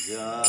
Shrimadbhagavatam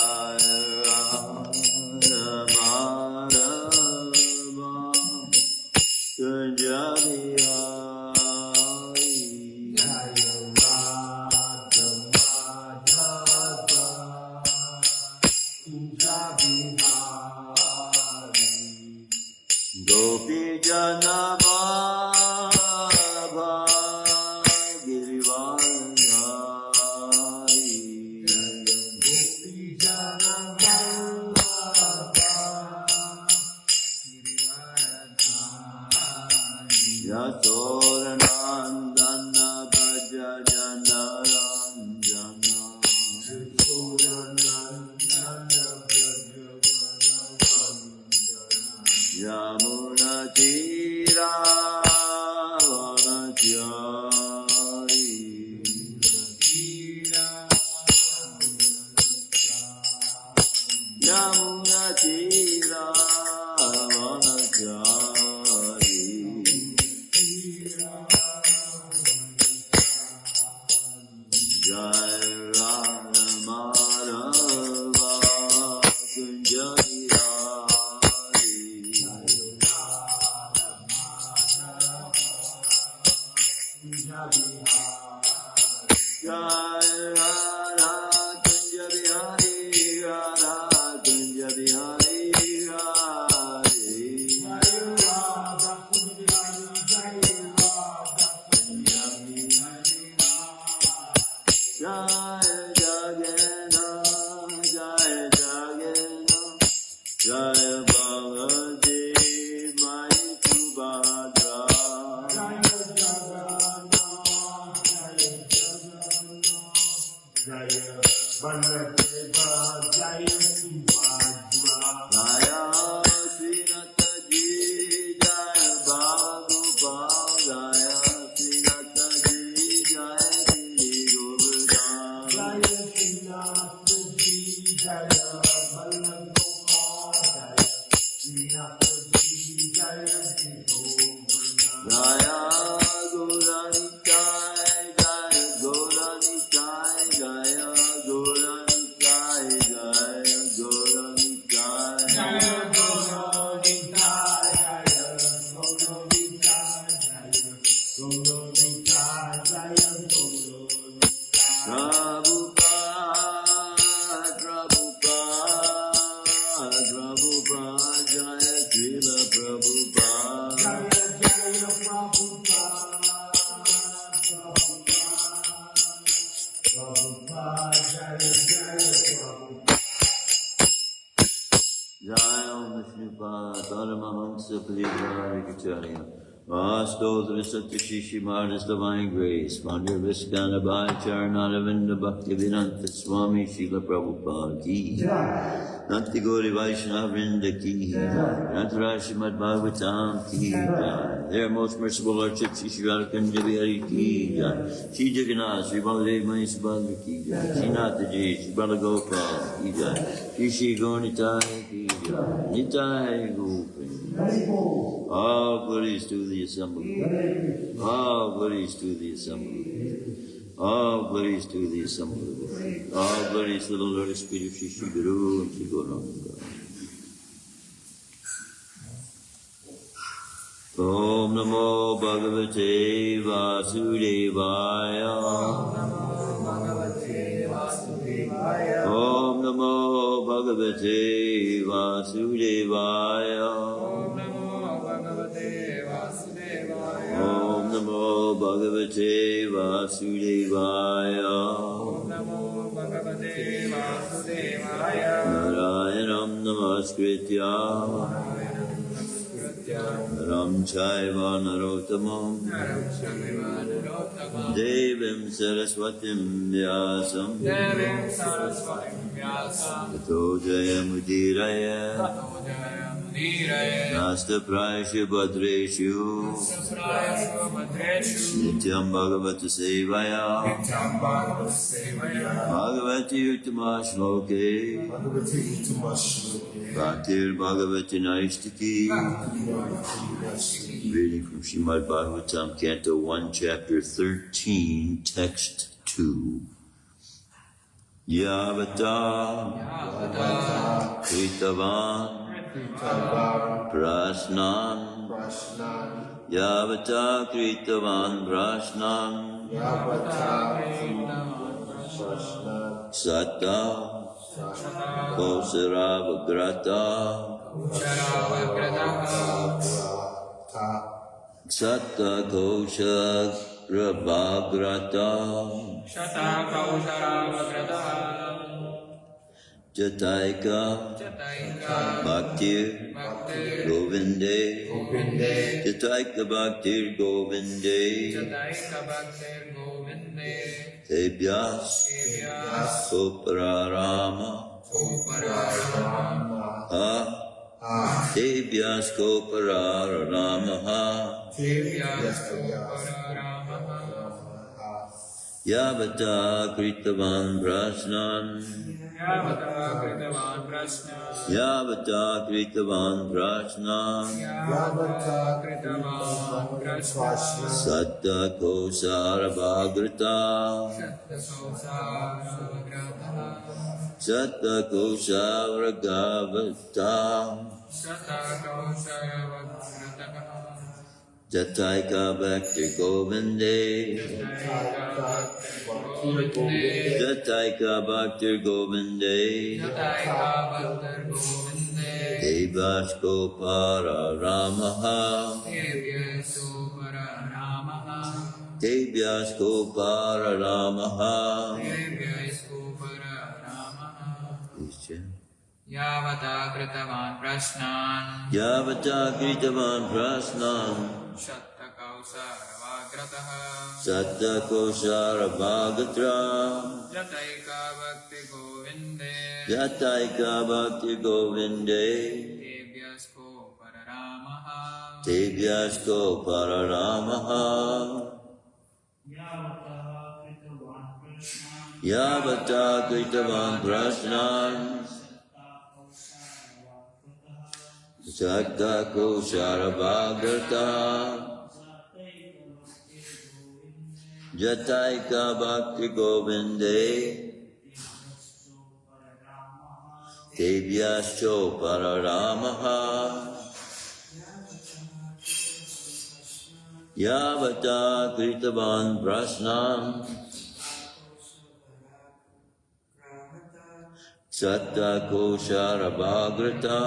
Divine Grace, Founder Viskana Bhai Charanaravinda Bhakti Vinanta Swami Srila Prabhupada Ki, Nanti Gauri Vaishnavrinda Ki, Nantara Shrimadbhagavatam Ki, Their Most Merciful Lordship Shri Radhakunda Bihari Ki, Shri Jagannath, Shri Baladev Mani Subhadra Ki, Shri Nathaji, Shri Balagopal Ki, Shri Shri Gaunitai Ki, Nitai Gopin. All glories to the assembly. All glories to the assembly. All glories to the assembly. All glories to the Lord Spirit of Shri Guru and Shri Gauranga. Om Namo Bhagavate Vasudevaya. Om Namo Bhagavate Vasudevaya. Om Namo Bhagavate Vasudevaya. Om Namo Bhagavate Vasudevaya. Narayanam Namaskritya Ram Chaiva Narottamam Devim Saraswatim Vyasam Tato Jayamudiraya Nasta Prayasya Bhadreshu Nityam Bhagavata Sevaya Bhagavati Uttama Shloke Bhaktir Bhagavati Naistiki. Reading from Shrimadbhagavatam, Canto 1, Chapter 13, Text 2. Yavata Kritavan Prasnan Yavata Kritavan Prasnan Sata Kosaravagrata Sata Kosaravagrata Jataika Bhaktir Govinde Jataika Bhaktir Govinde Tebhyas Kopararama Tebhyas Kopararama Yavata Kritavan Prasnan Yavata Kritavan Prasnan Satta Kosaravagrata Satta Kosaravagrata Jataika Bhakti Govinde Jataika Bhakti Govinde Devasko Pararamaha Devyasko Pararamaha Yavata Kritavan Prasnan Yavata Kritavan Prasnan Shatta Kausaravagrataha Satta Kosaravagrata Jataika Bhakti Govinde Jataika Bhakti Govinde Tebhyasko Pararamaha Tebhyasko Pararamaha Yavata Kritavan Prasnan Satta Kosaravagrata Jataika Bhakti Govinde Tebhyascho Pararamaha Yavata Kritavan Prasnan Satta Kosaravagrata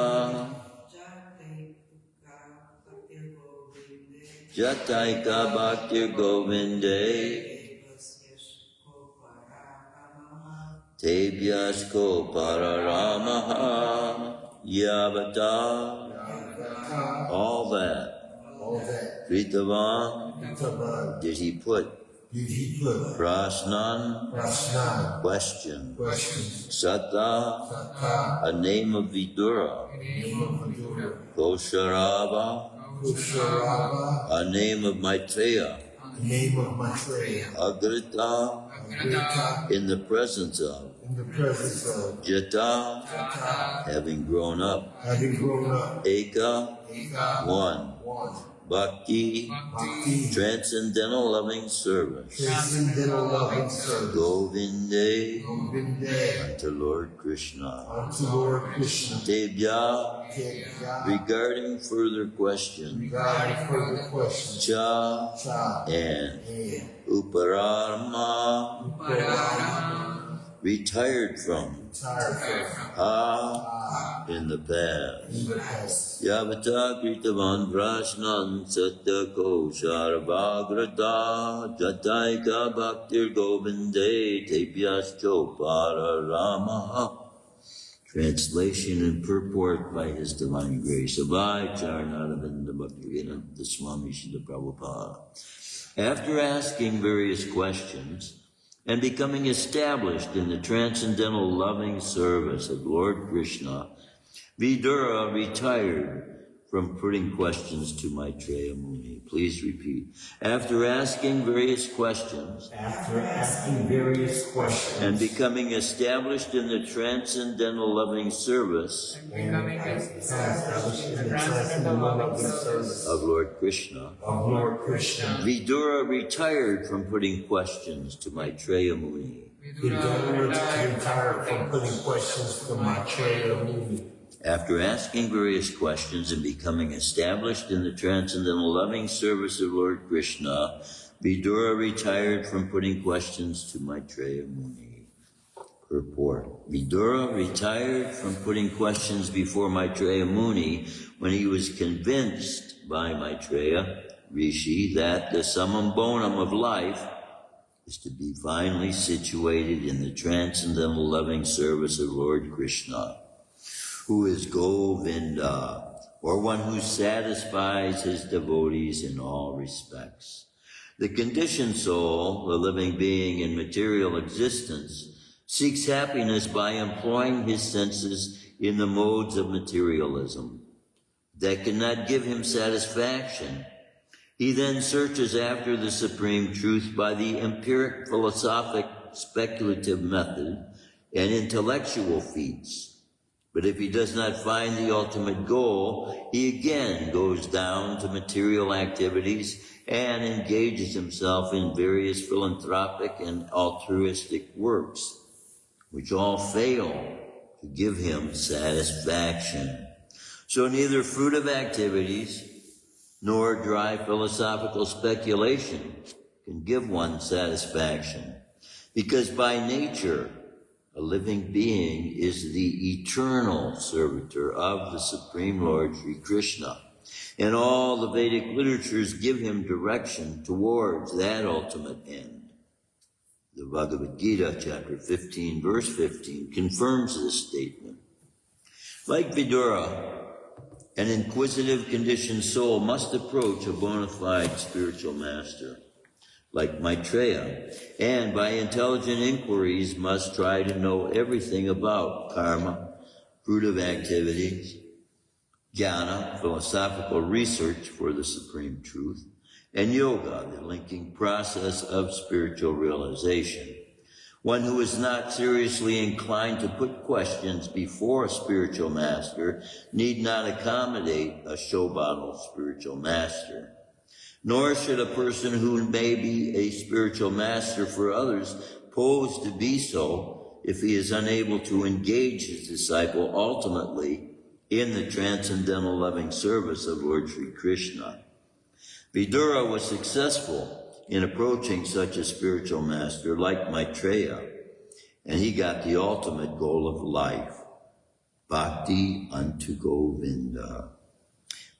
Jataika Bhakti Govinde Tebhyasko Pararamaha Yavata all that Kritavan did he put Prasnan question Satta a name of Vidura Kosarava a name of Maitreya Agrita in the presence of Jata having grown up Eka one Bhakti transcendental loving service Govinde unto Lord Krishna Tebhya regarding further questions Cha and Uparama retired from in the past Yavata Kritavan Prasnan Satta Kosaravagrata Jataika Bhaktir Govinde Tebhyascho Pararamaha. Translation and purport by His Divine Grace. Abhay Charanaravinda Bhaktivedanta Swami Srila Prabhupada. After asking various questions and becoming established in the transcendental loving service of Lord Krishna, Vidura retired from putting questions to Maitreya Muni. Please repeat. After asking various questions and becoming established in the transcendental loving service of Lord Krishna, Vidura retired from putting questions to Maitreya Muni. retired from putting questions to Maitreya Muni. After asking various questions and becoming established in the transcendental loving service of Lord Krishna, Vidura retired from putting questions to Maitreya Muni. Purport. Vidura retired from putting questions before Maitreya Muni when he was convinced by Maitreya Rishi that the summum bonum of life is to be finally situated in the transcendental loving service of Lord Krishna, who is Govinda, or one who satisfies his devotees in all respects. The conditioned soul, the living being in material existence, seeks happiness by employing his senses in the modes of materialism that cannot give him satisfaction. He then searches after the supreme truth by the empiric, philosophic, speculative method and intellectual feats. But if he does not find the ultimate goal, he again goes down to material activities and engages himself in various philanthropic and altruistic works, which all fail to give him satisfaction. So neither fruitive activities nor dry philosophical speculation can give one satisfaction, because by nature, a living being is the eternal servitor of the Supreme Lord Sri Krishna, and all the Vedic literatures give him direction towards that ultimate end. The Bhagavad Gita, chapter 15, verse 15, confirms this statement. Like Vidura, an inquisitive, conditioned soul must approach a bona fide spiritual master, like Maitreya, and by intelligent inquiries must try to know everything about karma, fruitive activities, jnana, philosophical research for the supreme truth, and yoga, the linking process of spiritual realization. One who is not seriously inclined to put questions before a spiritual master need not accommodate a show bottle spiritual master. Nor should a person who may be a spiritual master for others pose to be so if he is unable to engage his disciple ultimately in the transcendental loving service of Lord Sri Krishna. Vidura was successful in approaching such a spiritual master like Maitreya, and he got the ultimate goal of life, bhakti unto Govinda.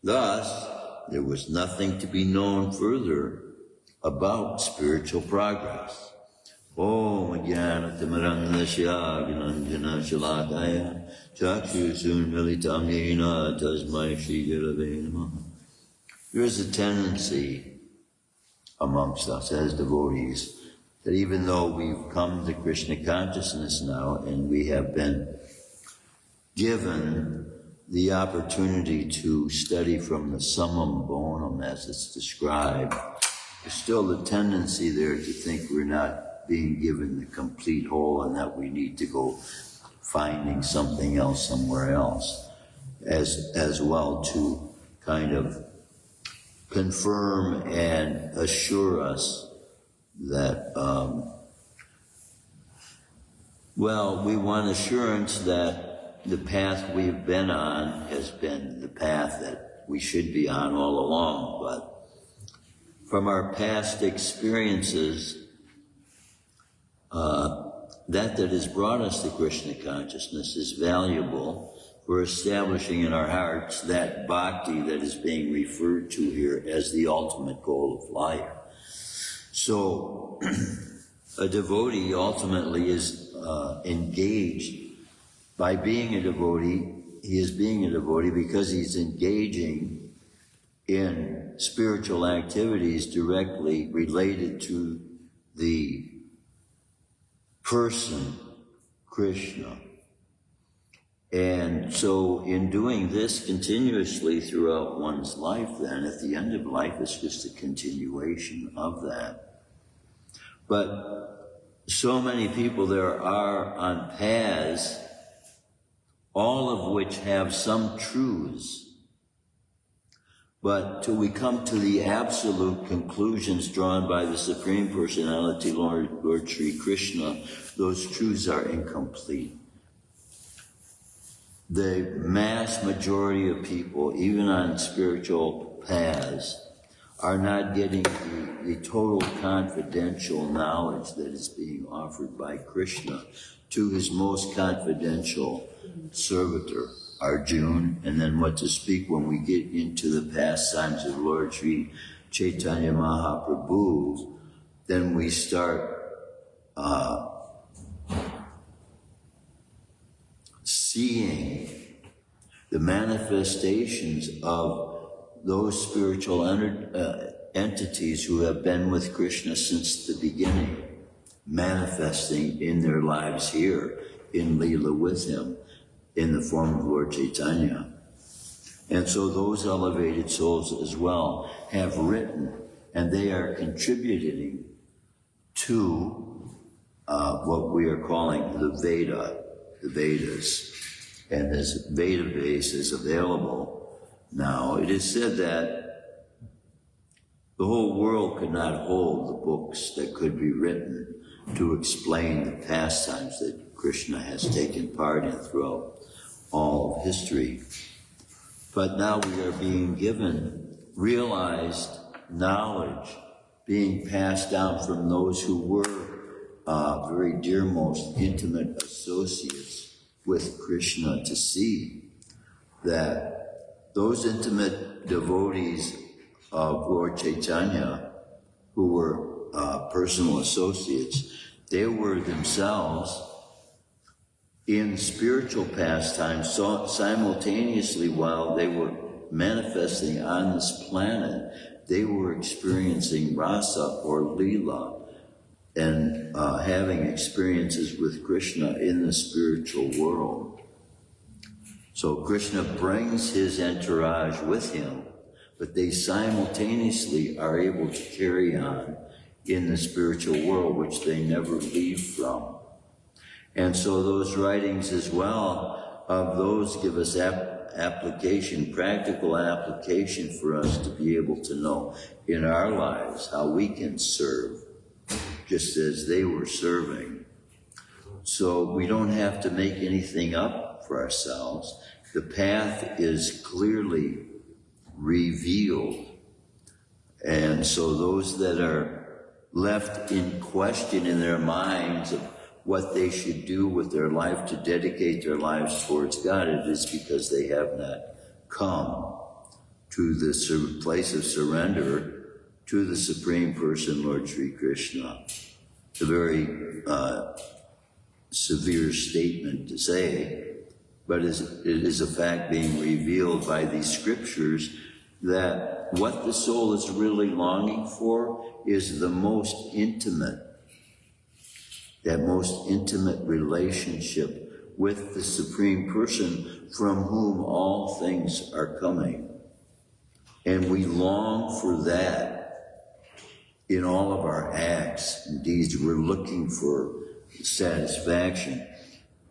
Thus, there was nothing to be known further about spiritual progress. Om Jnana-timirandasya Gnanjana Shalakaya Chakshusun Militam Yena Tasmai Shri Gurave Namaha. There is a tendency amongst us as devotees that even though we've come to Krishna consciousness now and we have been given the opportunity to study from the summum bonum as it's described, there's still the tendency there to think we're not being given the complete whole and that we need to go finding something else somewhere else, as well to kind of confirm and assure us that, we want assurance that the path we've been on has been the path that we should be on all along. But from our past experiences, that has brought us to Krishna consciousness is valuable for establishing in our hearts that bhakti that is being referred to here as the ultimate goal of life. So a devotee ultimately is engaged by being a devotee. He is being a devotee because he's engaging in spiritual activities directly related to the person, Krishna. And so in doing this continuously throughout one's life, then at the end of life, it's just a continuation of that. But so many people there are on paths, all of which have some truths, But till we come to the absolute conclusions drawn by the Supreme Personality, Lord Sri Krishna, those truths are incomplete. The mass majority of people, even on spiritual paths, are not getting the total confidential knowledge that is being offered by Krishna to his most confidential servitor, Arjuna, and then what to speak when we get into the pastimes of Lord Sri Chaitanya Mahaprabhu, then we start seeing the manifestations of those spiritual entities who have been with Krishna since the beginning, manifesting in their lives here in Leela with him in the form of Lord Chaitanya. And so those elevated souls as well have written, and they are contributing to what we are calling the Vedas. And this Veda base is available now. It is said that the whole world could not hold the books that could be written to explain the pastimes that Krishna has taken part in throughout all of history. But now we are being given realized knowledge being passed down from those who were very dear, most intimate associates with Krishna, to see that those intimate devotees of Lord Chaitanya, who were personal associates, they were themselves in spiritual pastimes simultaneously while they were manifesting on this planet. They were experiencing rasa or lila and having experiences with Krishna in the spiritual world. So Krishna brings his entourage with him, but they simultaneously are able to carry on in the spiritual world, which they never leave from. And so those writings as well of those give us application, practical application for us to be able to know in our lives how we can serve, just as they were serving. So we don't have to make anything up for ourselves. The path is clearly revealed. And so those that are left in question in their minds of what they should do with their life to dedicate their lives towards God, it is because they have not come to the place of surrender to the Supreme Person, Lord Sri Krishna. It's a very severe statement to say, but it is a fact being revealed by these scriptures that what the soul is really longing for is the most intimate, that most intimate relationship with the Supreme Person from whom all things are coming. And we long for that in all of our acts and deeds. We're looking for satisfaction.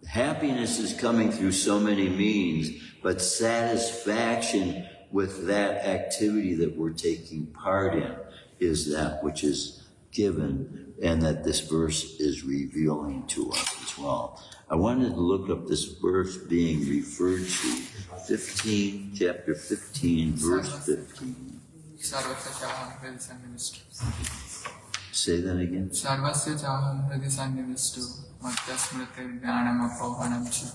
Happiness is coming through so many means, but satisfaction with that activity that we're taking part in is that which is given, and that this verse is revealing to us as well. I wanted to look up this verse being referred to, chapter 15, verse 15. Say that again. Sarvasya chaham hridi sannivistu mattasmriti jnanam apohanam cha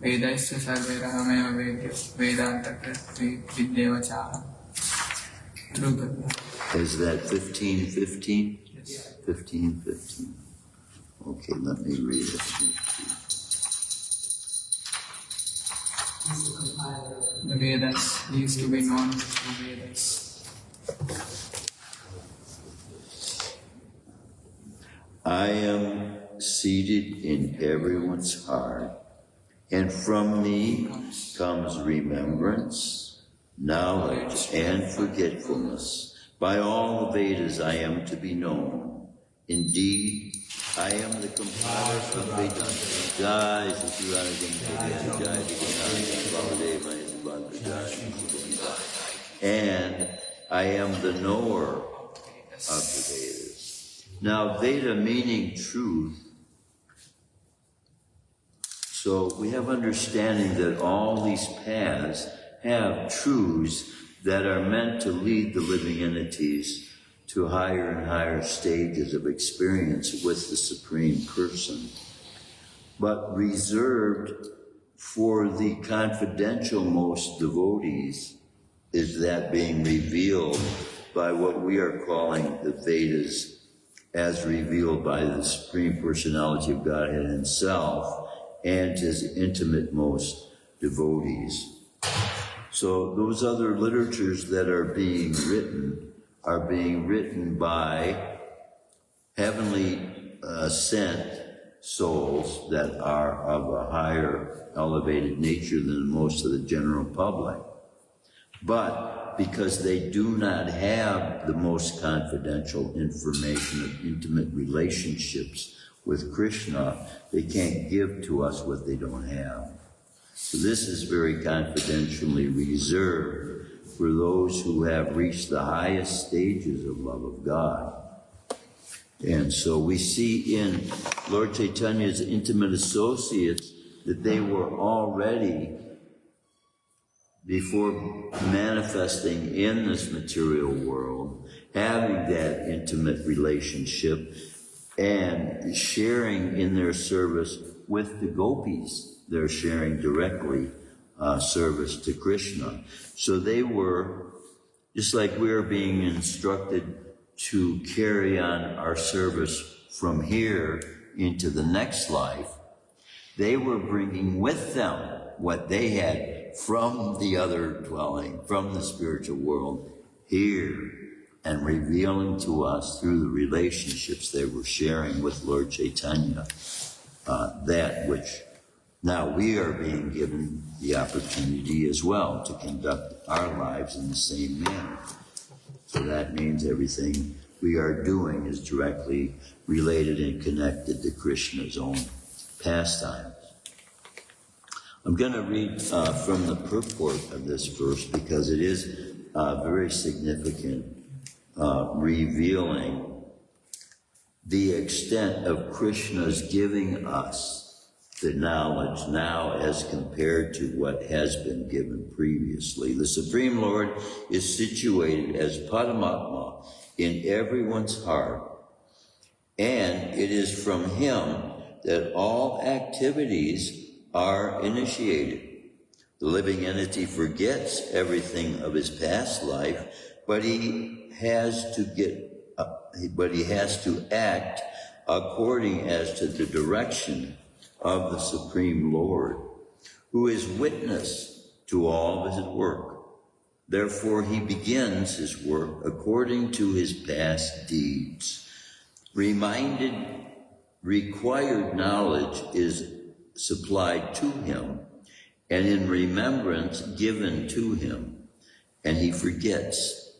vedaisya sarve rahameva vedya vedanta kriti vidyeva chaham. Is that 15:15? Yes. 15:15. Okay, let me read it. The Vedas used to be known as the Vedas. I am seated in everyone's heart, and from me comes remembrance, knowledge, and forgetfulness. By all the Vedas I am to be known. Indeed, I am the compiler of Vedanta. Jai Sri Jai and I am the knower of the Vedas. Now, Veda meaning truth. So we have understanding that all these paths have truths that are meant to lead the living entities to higher and higher stages of experience with the Supreme Person, but reserved for the confidential most devotees is that being revealed by what we are calling the Vedas as revealed by the Supreme Personality of Godhead Himself and His intimate most devotees. So those other literatures that are being written by heavenly sent souls that are of a higher elevated nature than most of the general public. But because they do not have the most confidential information of intimate relationships with Krishna, they can't give to us what they don't have. So this is very confidentially reserved for those who have reached the highest stages of love of God. And so we see in Lord Chaitanya's intimate associates that they were already, before manifesting in this material world, having that intimate relationship and sharing in their service with the gopis. They're sharing directly service to Krishna. So they were, just like we are being instructed to carry on our service from here into the next life, they were bringing with them what they had from the other dwelling, from the spiritual world here, and revealing to us through the relationships they were sharing with Lord Chaitanya, that which now we are being given the opportunity as well to conduct our lives in the same manner. So that means everything we are doing is directly related and connected to Krishna's own pastimes. I'm going to read from the purport of this verse because it is very significant, revealing the extent of Krishna's giving us the knowledge now as compared to what has been given previously. The Supreme Lord is situated as Paramatma in everyone's heart, and it is from Him that all activities are initiated. The living entity forgets everything of his past life, but he has to act according as to the direction of the Supreme Lord, who is witness to all of his work. Therefore, he begins his work according to his past deeds. Required knowledge is supplied to him, and in remembrance given to him, and he forgets,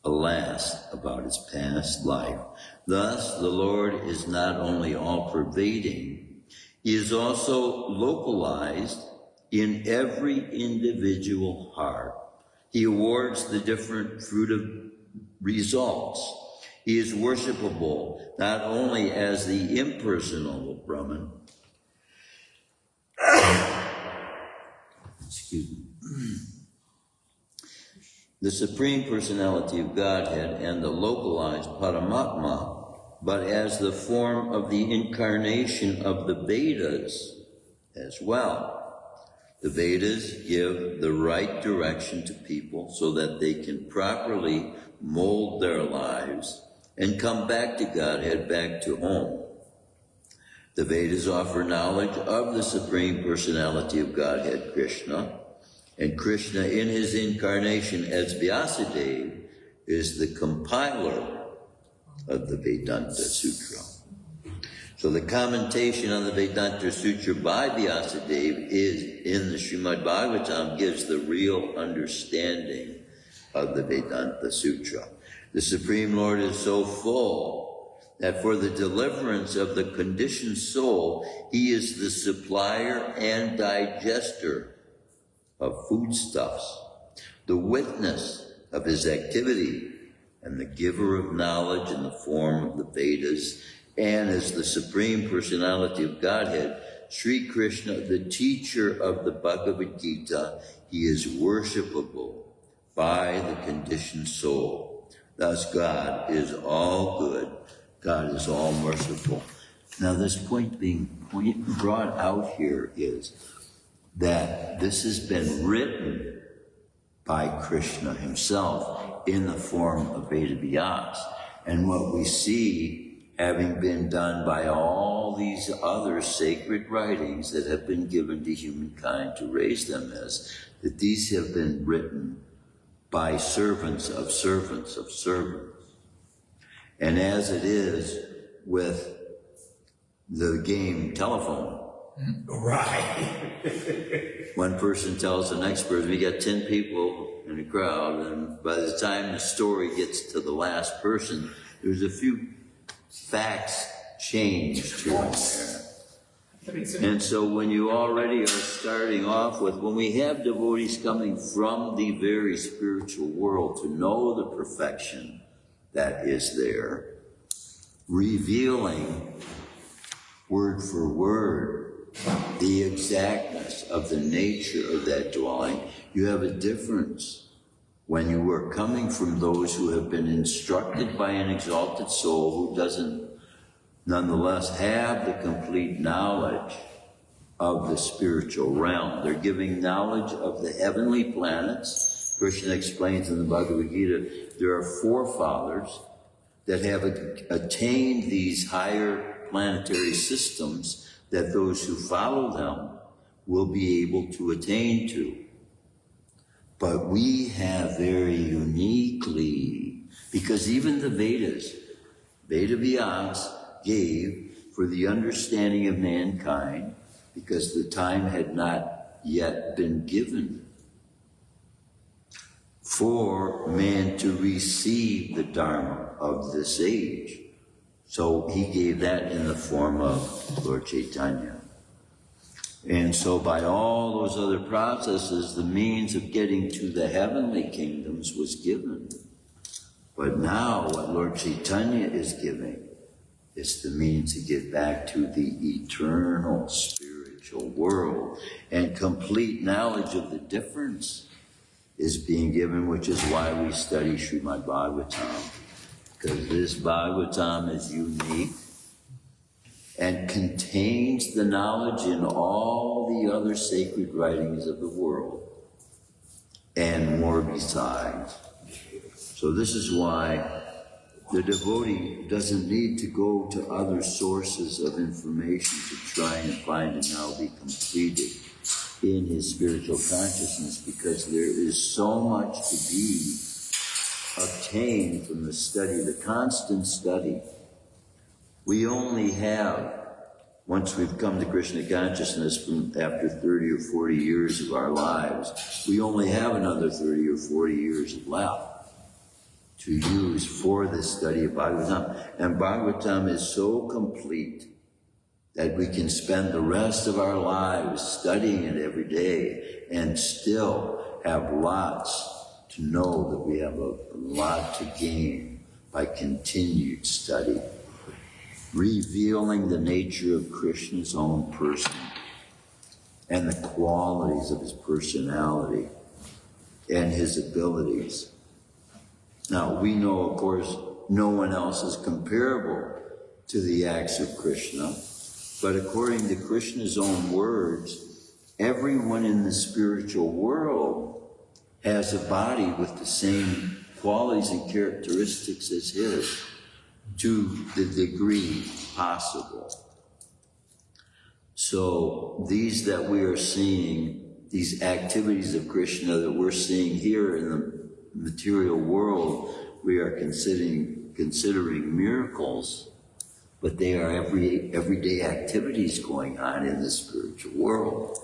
alas, about his past life. Thus, the Lord is not only all-pervading, he is also localized in every individual heart. He awards the different fruitive results. He is worshipable not only as the impersonal Brahman, the Supreme Personality of Godhead and the localized Paramatma, but as the form of the incarnation of the Vedas as well. The Vedas give the right direction to people so that they can properly mold their lives and come back to Godhead, back to home. The Vedas offer knowledge of the Supreme Personality of Godhead, Krishna, and Krishna in his incarnation as Vyasadeva is the compiler of the Vedanta Sutra. So the commentation on the Vedanta Sutra by Vyasadeva is in the Shrimadbhagavatam gives the real understanding of the Vedanta Sutra. The Supreme Lord is so full that for the deliverance of the conditioned soul, he is the supplier and digester of foodstuffs, the witness of his activity, and the giver of knowledge in the form of the Vedas, and as the Supreme Personality of Godhead, Sri Krishna, the teacher of the Bhagavad Gita, he is worshipable by the conditioned soul. Thus God is all good, God is all merciful. Now this point being brought out here is that this has been written by Krishna himself in the form of Veda Vyas. And what we see having been done by all these other sacred writings that have been given to humankind to raise them is that these have been written by servants of servants of servants. And as it is with the game telephone, Right. one person tells the next person, we got 10 people in a crowd, and by the time the story gets to the last person, there's a few facts changed here and there. And so when you already are starting off with, when we have devotees coming from the very spiritual world to know the perfection that is there, revealing word for word the exactness of the nature of that dwelling, you have a difference when you are coming from those who have been instructed by an exalted soul who doesn't nonetheless have the complete knowledge of the spiritual realm. They're giving knowledge of the heavenly planets. Krishna explains in the Bhagavad Gita, there are forefathers that have attained these higher planetary systems that those who follow them will be able to attain to. But we have very uniquely, because even the Vedas, Veda Vyas gave for the understanding of mankind, because the time had not yet been given for man to receive the Dharma of this age. So he gave that in the form of Lord Chaitanya. And so by all those other processes, the means of getting to the heavenly kingdoms was given. But now what Lord Chaitanya is giving is the means to get back to the eternal spiritual world. And complete knowledge of the difference is being given, which is why we study Shrimadbhagavatam. Because this Bhagavatam is unique and contains the knowledge in all the other sacred writings of the world and more besides. So this is why the devotee doesn't need to go to other sources of information to try and find and now be completed in his spiritual consciousness, because there is so much to be obtained from the study, the constant study. We only have, once we've come to Krishna consciousness from after 30 or 40 years of our lives, we only have another 30 or 40 years left to use for the study of Bhagavatam. And Bhagavatam is so complete that we can spend the rest of our lives studying it every day and still have lots to know that we have a lot to gain by continued study, revealing the nature of Krishna's own person and the qualities of his personality and his abilities. Now, we know, of course, no one else is comparable to the acts of Krishna, but according to Krishna's own words, everyone in the spiritual world has a body with the same qualities and characteristics as his, to the degree possible. So these that we are seeing, these activities of Krishna that we're seeing here in the material world, we are considering miracles, but they are everyday activities going on in the spiritual world.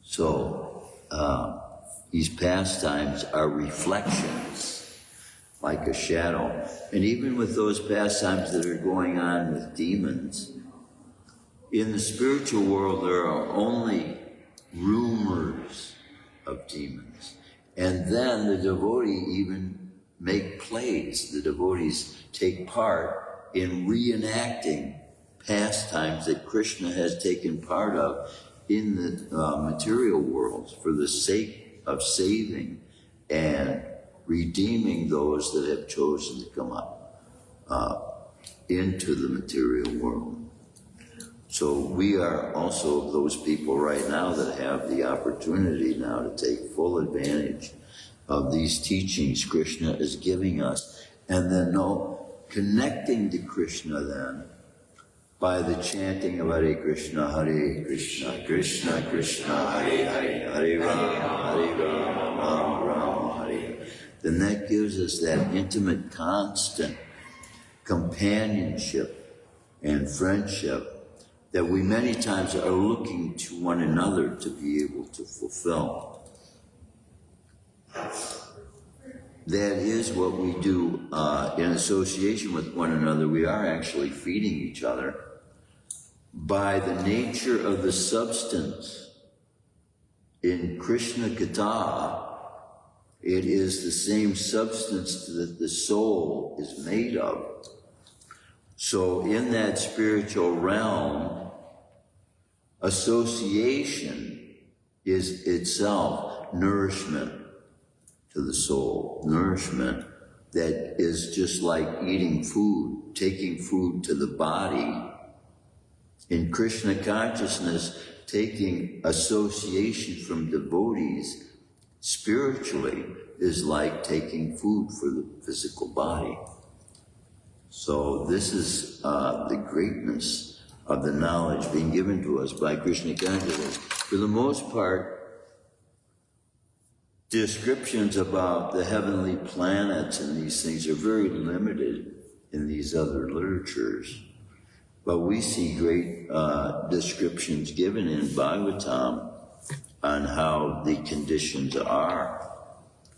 So these pastimes are reflections, like a shadow. And even with those pastimes that are going on with demons, in the spiritual world there are only rumors of demons. And then the devotee even make plays. The devotees take part in reenacting pastimes that Krishna has taken part of in the material world for the sake of saving and redeeming those that have chosen to come up into the material world. So we are also those people right now that have the opportunity now to take full advantage of these teachings Krishna is giving us, and then connecting to Krishna then by the chanting of Hare Krishna, Krishna Krishna, Hare Hare, Hare Rama, Rama Rama, Hare. Then that gives us that intimate, constant companionship and friendship that we many times are looking to one another to be able to fulfill. That is what we do in association with one another. We are actually feeding each other. By the nature of the substance in Krishna Katha, it is the same substance that the soul is made of. So in that spiritual realm, association is itself nourishment to the soul, nourishment that is just like eating food, taking food to the body. In Krishna consciousness, taking association from devotees spiritually is like taking food for the physical body. So this is the greatness of the knowledge being given to us by Krishna consciousness. For the most part, descriptions about the heavenly planets and these things are very limited in these other literatures. But we see great descriptions given in Bhagavatam on how the conditions are,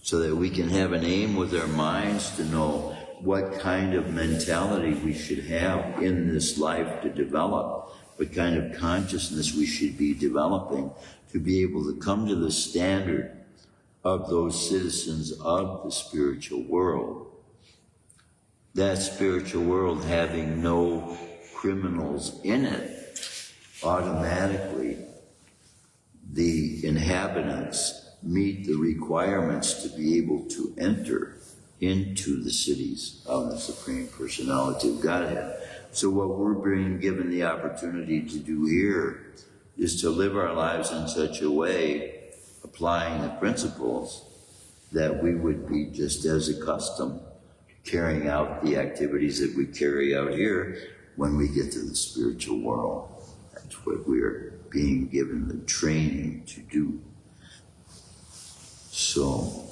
so that we can have an aim with our minds to know what kind of mentality we should have in this life to develop, what kind of consciousness we should be developing to be able to come to the standard of those citizens of the spiritual world. That spiritual world having no criminals in it, automatically the inhabitants meet the requirements to be able to enter into the cities of the Supreme Personality of Godhead. So what we're being given the opportunity to do here is to live our lives in such a way, applying the principles, that we would be just as accustomed carrying out the activities that we carry out here when we get to the spiritual world. That's what we're being given the training to do. So,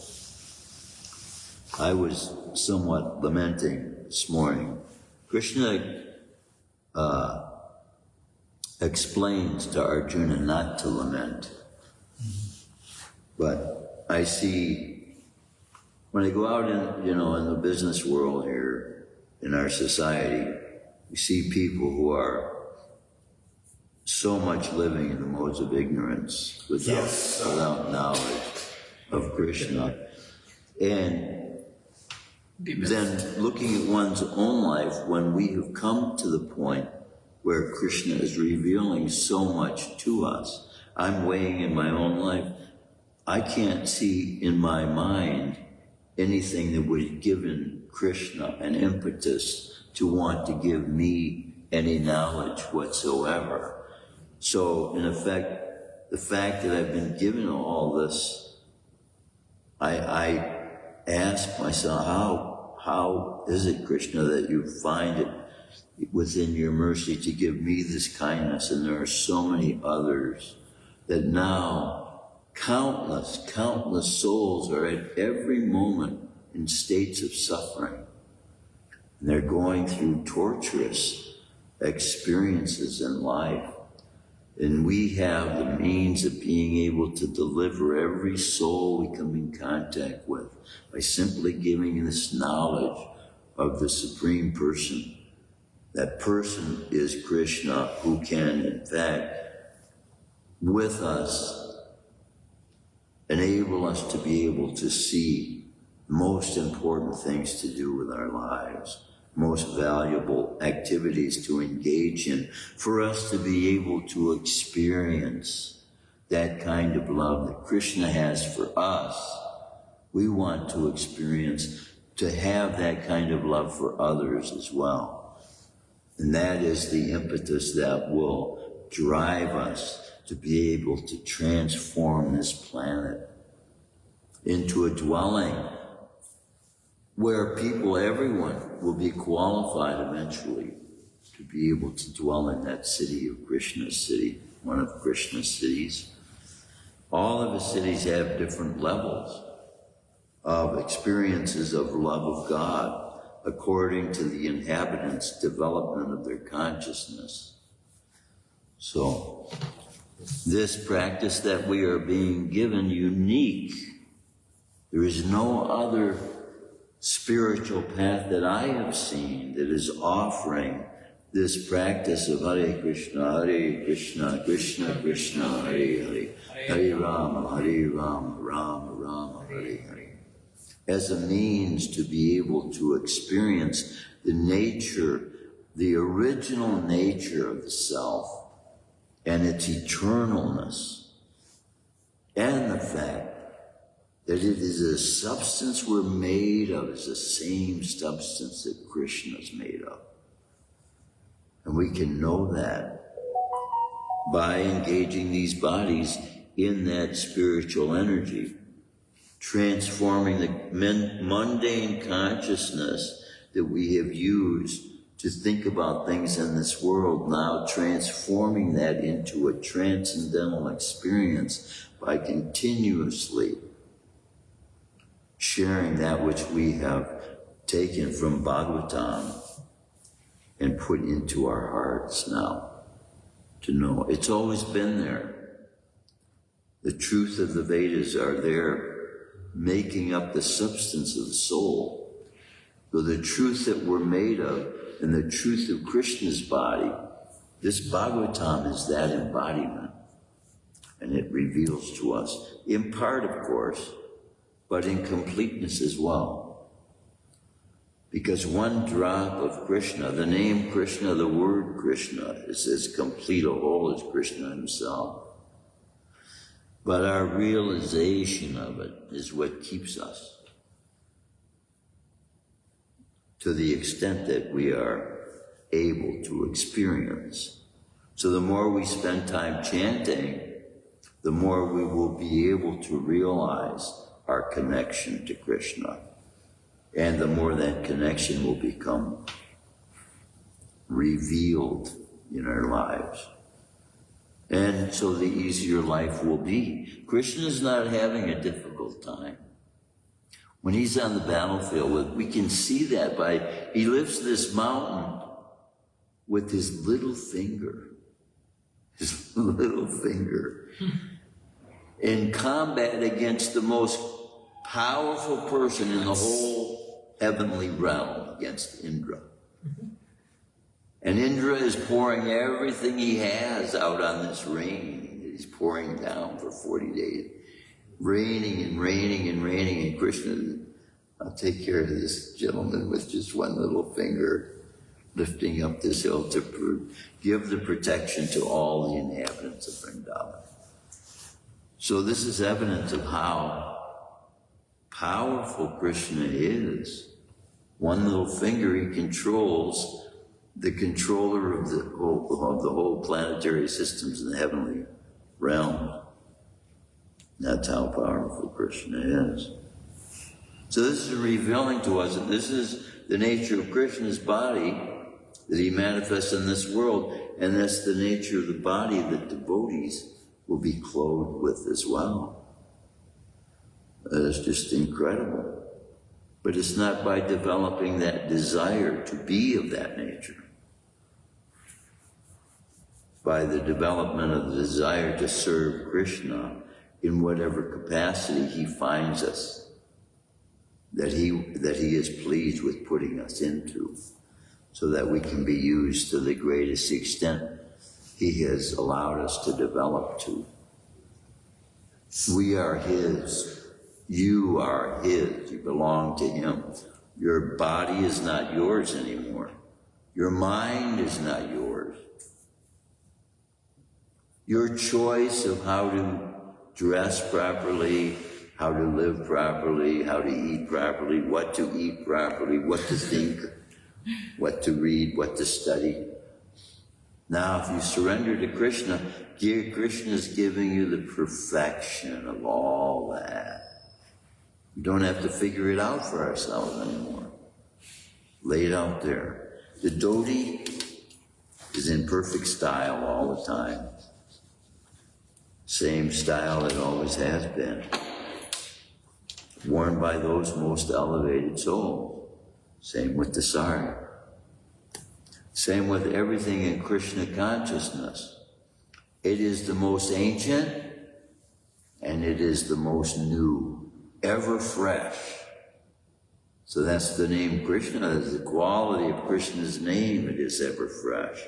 I was somewhat lamenting this morning. Krishna explains to Arjuna not to lament. But I see, when I go out in the business world here, in our society, we see people who are so much living in the modes of ignorance without knowledge of Krishna. And then looking at one's own life, when we have come to the point where Krishna is revealing so much to us, I'm weighing in my own life, I can't see in my mind anything that would have given Krishna an impetus to want to give me any knowledge whatsoever. So, in effect, the fact that I've been given all this, I ask myself, how is it, Krishna, that you find it within your mercy to give me this kindness? And there are so many others that now countless souls are at every moment in states of suffering. And they're going through torturous experiences in life. And we have the means of being able to deliver every soul we come in contact with by simply giving this knowledge of the Supreme Person. That person is Krishna, who can, in fact, with us, enable us to be able to see most important things to do with our lives, most valuable activities to engage in, for us to be able to experience that kind of love that Krishna has for us. We want to experience, to have that kind of love for others as well. And that is the impetus that will drive us to be able to transform this planet into a dwelling where people, everyone, will be qualified eventually to be able to dwell in that city of Krishna's city, one of Krishna's cities. All of the cities have different levels of experiences of love of God according to the inhabitants' development of their consciousness. So, this practice that we are being given, unique. There is no other spiritual path that I have seen that is offering this practice of Hare Krishna, Krishna Krishna, Hare Hare, Hare Rama, Rama Rama, Hare Hare, as a means to be able to experience the nature, the original nature of the self and its eternalness, and the fact that it is a substance we're made of, is the same substance that Krishna is made of. And we can know that by engaging these bodies in that spiritual energy, transforming the mundane consciousness that we have used to think about things in this world, now transforming that into a transcendental experience by continuously sharing that which we have taken from Bhagavatam and put into our hearts now to know. It's always been there. The truth of the Vedas are there, making up the substance of the soul. So the truth that we're made of and the truth of Krishna's body, this Bhagavatam is that embodiment. And it reveals to us, in part of course, but in completeness as well. Because one drop of Krishna, the name Krishna, the word Krishna, is as complete a whole as Krishna himself. But our realization of it is what keeps us, to the extent that we are able to experience. So the more we spend time chanting, the more we will be able to realize our connection to Krishna. And the more that connection will become revealed in our lives. And so the easier life will be. Krishna is not having a difficult time. When he's on the battlefield, we can see that by, he lifts this mountain with his little finger. His little finger. In combat against the most powerful person in the whole heavenly realm, against Indra. And Indra is pouring everything he has out on this rain. He's pouring down for 40 days. Raining and raining and raining. And Krishna, I'll take care of this gentleman with just one little finger, lifting up this hill to give the protection to all the inhabitants of Vrindavan. So this is evidence of how powerful Krishna is. One little finger, he controls the controller of the whole planetary systems in the heavenly realm. That's how powerful Krishna is. So this is revealing to us that this is the nature of Krishna's body that he manifests in this world, and that's the nature of the body that devotees will be clothed with as well. That is just incredible. But it's not by developing that desire to be of that nature, by the development of the desire to serve Krishna in whatever capacity he finds us, that he is pleased with putting us into, so that we can be used to the greatest extent he has allowed us to develop to. We are his. You are his. You belong to him. Your body is not yours anymore. Your mind is not yours. Your choice of how to dress properly, how to live properly, how to eat properly, what to eat properly, what to think, what to read, what to study. Now, if you surrender to Krishna, Krishna is giving you the perfection of all that. We don't have to figure it out for ourselves anymore. Lay it out there. The dhoti is in perfect style all the time. Same style it always has been. Worn by those most elevated souls. Same with the sari. Same with everything in Krishna consciousness. It is the most ancient and it is the most new, ever fresh. So that's the name Krishna, is the quality of Krishna's name, it is ever fresh.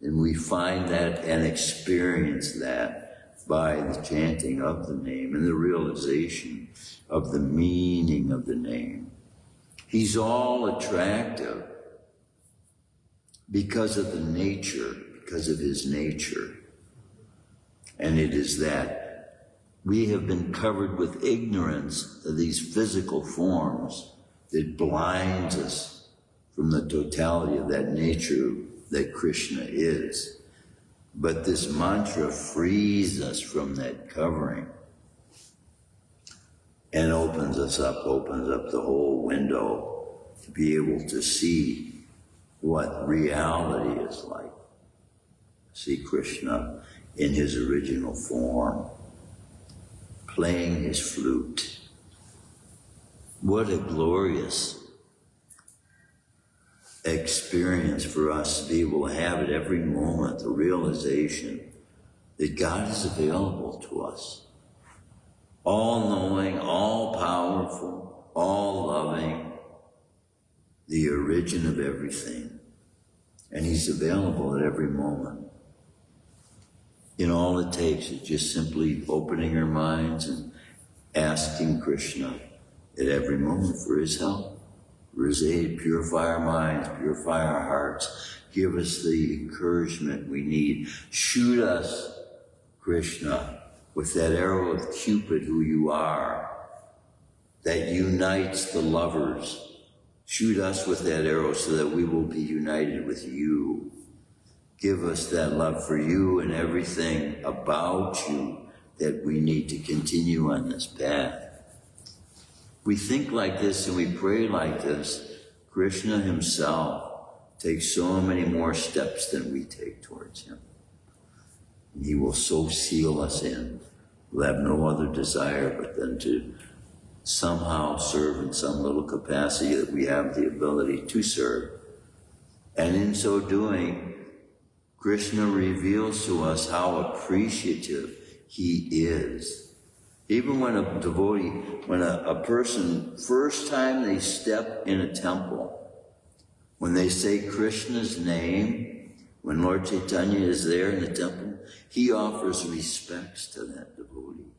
And we find that and experience that by the chanting of the name and the realization of the meaning of the name. He's all attractive because of the nature, because of his nature. And it is that we have been covered with ignorance of these physical forms that blinds us from the totality of that nature that Krishna is. But this mantra frees us from that covering and opens up the whole window to be able to see what reality is like. See Krishna in his original form, playing his flute. What a glorious experience for us to be able to have at every moment, the realization that God is available to us. All-knowing, all-powerful, all-loving, the origin of everything. And he's available at every moment. And all it takes is just simply opening our minds and asking Krishna at every moment for his help, for his aid. Purify our minds, purify our hearts, give us the encouragement we need. Shoot us, Krishna, with that arrow of Cupid who you are, that unites the lovers. Shoot us with that arrow so that we will be united with you. Give us that love for you and everything about you that we need to continue on this path. We think like this and we pray like this, Krishna himself takes so many more steps than we take towards him. And he will so seal us in. We'll have no other desire but then to somehow serve in some little capacity that we have the ability to serve. And in so doing, Krishna reveals to us how appreciative he is. Even when a devotee, when a person, first time they step in a temple, when they say Krishna's name, when Lord Chaitanya is there in the temple, he offers respects to that devotee.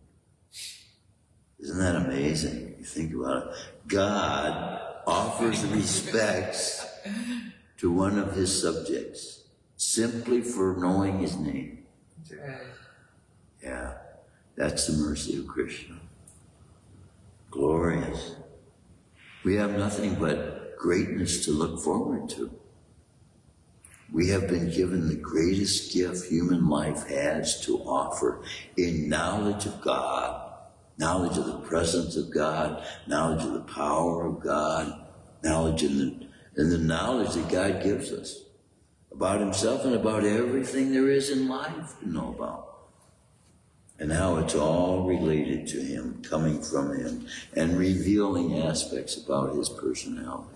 Isn't that amazing? You think about it. God offers respects to one of his subjects simply for knowing his name. Yeah, that's the mercy of Krishna. Glorious. We have nothing but greatness to look forward to. We have been given the greatest gift human life has to offer in knowledge of God, knowledge of the presence of God, knowledge of the power of God, knowledge in the knowledge that God gives us about himself and about everything there is in life to know about. And how it's all related to him, coming from him, and revealing aspects about his personality.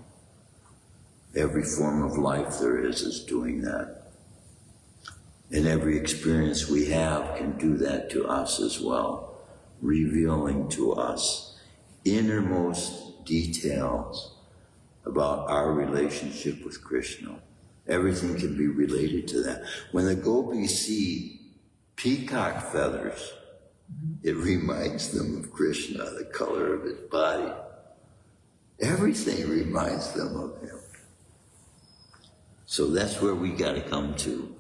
Every form of life there is doing that. And every experience we have can do that to us as well, revealing to us innermost details about our relationship with Krishna. Everything can be related to that. When the gopis see peacock feathers It reminds them of Krishna, the color of his body. Everything reminds them of him. So that's where we got to come to.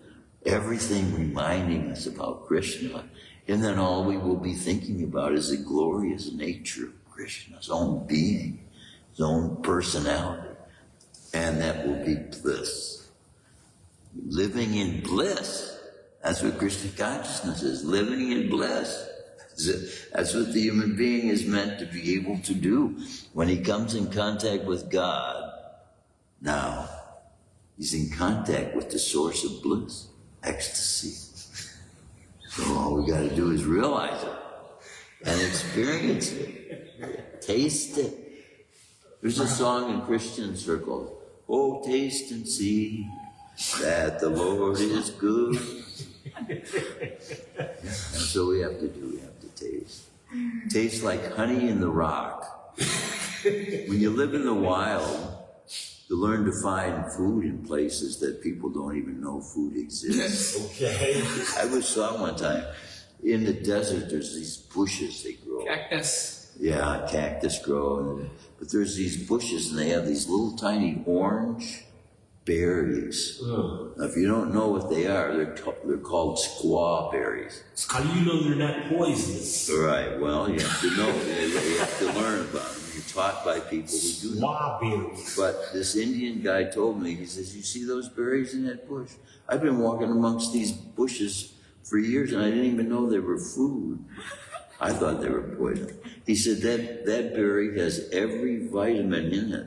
Everything reminding us about Krishna. And then all we will be thinking about is the glorious nature of Krishna, his own being, his own personality. And that will be bliss. Living in bliss. That's what Krishna consciousness is, living in bliss. That's what the human being is meant to be able to do. When he comes in contact with God, now he's in contact with the source of bliss, ecstasy. So all we got to do is realize it and experience it, taste it. There's a song in Christian circles, oh, taste and see that the Lord is good. And so we have to do, we have to taste. Taste like honey in the rock. When you live in the wild, you learn to find food in places that people don't even know food exists. Okay. I saw one time, in the desert, there's these bushes they grow. Cactus. Yeah, cactus grow. But there's these bushes and they have these little tiny orange berries. Now, if you don't know what they are, they're called squaw berries. How do you know they're not poisonous? Right, well, you have to know. You have to learn about them. You're taught by people who do know. Squaw berries. But this Indian guy told me, he says, you see those berries in that bush? I've been walking amongst these bushes for years and I didn't even know they were food. I thought they were poison. He said that berry has every vitamin in it.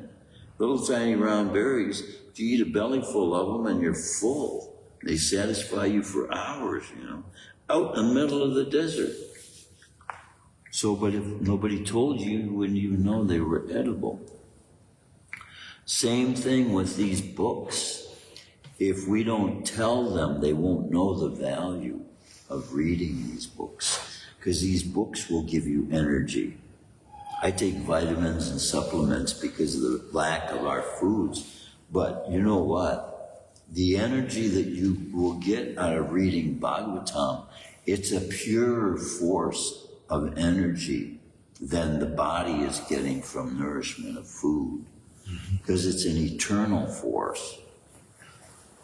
Little tiny round berries, you eat a belly full of them and you're full. They satisfy you for hours, out in the middle of the desert. So, but if nobody told you, you wouldn't even know they were edible. Same thing with these books. If we don't tell them, they won't know the value of reading these books, because these books will give you energy. I take vitamins and supplements because of the lack of our foods. But you know what? The energy that you will get out of reading Bhagavatam, it's a purer force of energy than the body is getting from nourishment of food, because it's an eternal force.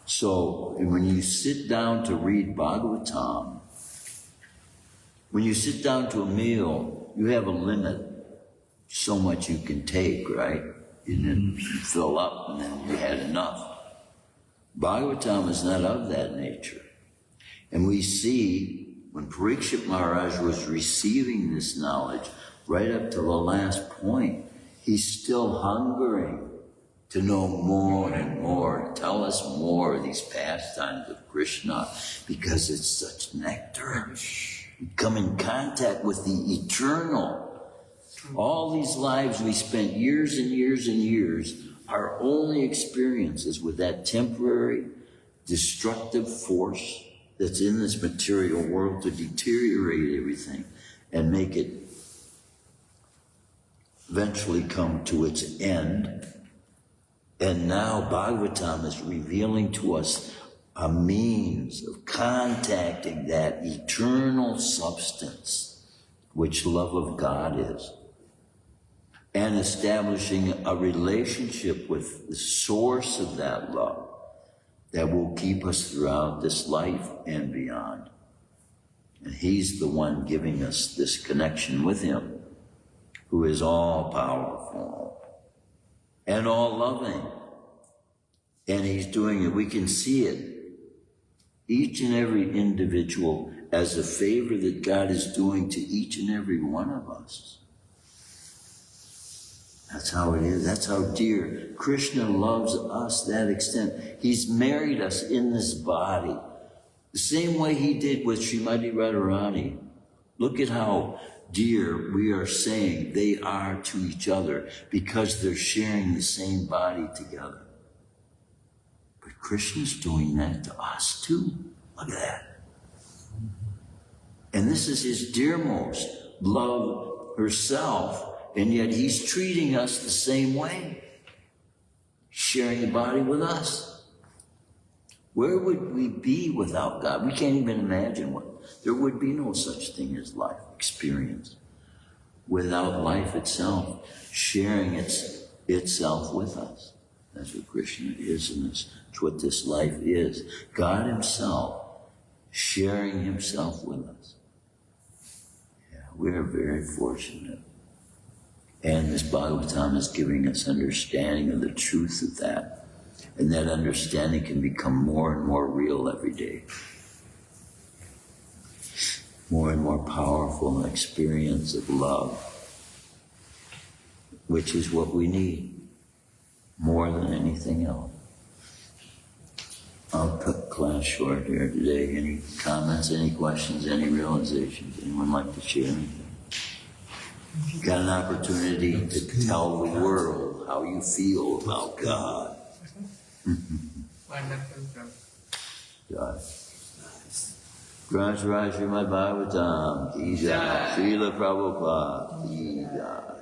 So when you sit down to read Bhagavatam, when you sit down to a meal, you have a limit, so much you can take, right? You didn't fill up and then you had enough. Bhagavatam is not of that nature. And we see when Parikshit Maharaj was receiving this knowledge, right up to the last point, he's still hungering to know more and more, tell us more of these pastimes of Krishna, because it's such nectar. We come in contact with the eternal. All these lives we spent years and years and years, our only experiences with that temporary, destructive force that's in this material world to deteriorate everything and make it eventually come to its end. And now Bhagavatam is revealing to us a means of contacting that eternal substance which love of God is, and establishing a relationship with the source of that love that will keep us throughout this life and beyond. And he's the one giving us this connection with him, who is all powerful and all loving. And he's doing it. We can see it. Each and every individual as a favor that God is doing to each and every one of us. That's how it is. That's how dear Krishna loves us that extent. He's married us in this body. The same way he did with Shrimati Radharani. Look at how dear we are saying they are to each other because they're sharing the same body together. But Krishna's doing that to us too. Look at that. And this is his dearmost, love herself. And yet he's treating us the same way, sharing the body with us. Where would we be without God? We can't even imagine what. There would be no such thing as life experience without life itself sharing itself with us. That's what Krishna is, and that's what this life is. God himself sharing himself with us. Yeah, we are very fortunate. And this Bhagavatam is giving us understanding of the truth of that. And that understanding can become more and more real every day. More and more powerful experience of love, which is what we need more than anything else. I'll cut class short here today. Any comments, any questions, any realizations? Anyone like to share anything? You got an opportunity to tell the world how you feel about God. Wonderful, Prabhu. God. Shrimadbhagavatam, Ki Jai. Srila Prabhupada, Ki Jai.